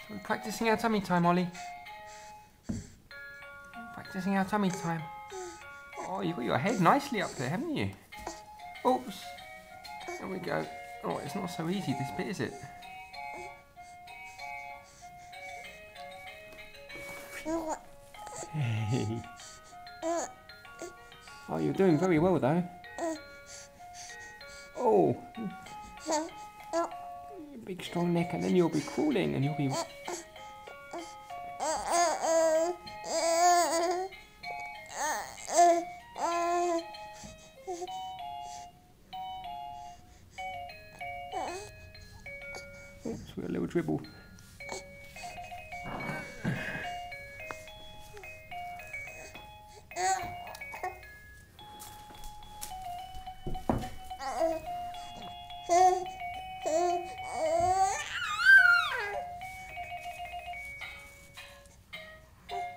We're practicing our tummy time, Ollie. Practicing our tummy time. Oh, you've got your head nicely up there, haven't you? Oops. There we go. Oh, it's not so easy, this bit, is it? Hey. Oh, you're doing very well, though. Oh. Big strong neck, and then you'll be crawling, and you'll be... Oops, we got a little dribble.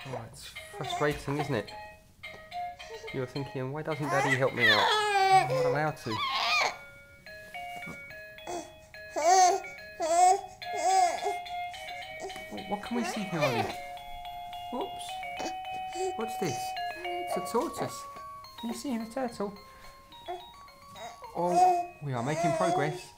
Oh, it's frustrating, isn't it? You're thinking, why doesn't Daddy help me out? I'm not allowed to. What can we see here, Ollie? Oops. What's this? It's a tortoise. Can you see the turtle? Oh, we are making progress.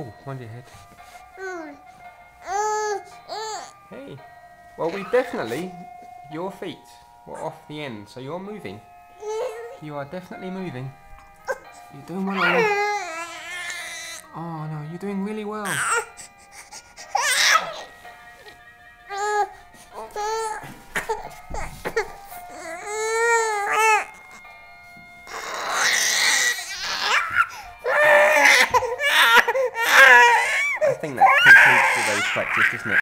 Oh, mind your head. Hey. Well, your feet were off the end, so you're moving. You are definitely moving. You're doing well, Ollie. Oh no, you're doing really well. I think that concludes today's practice, doesn't it?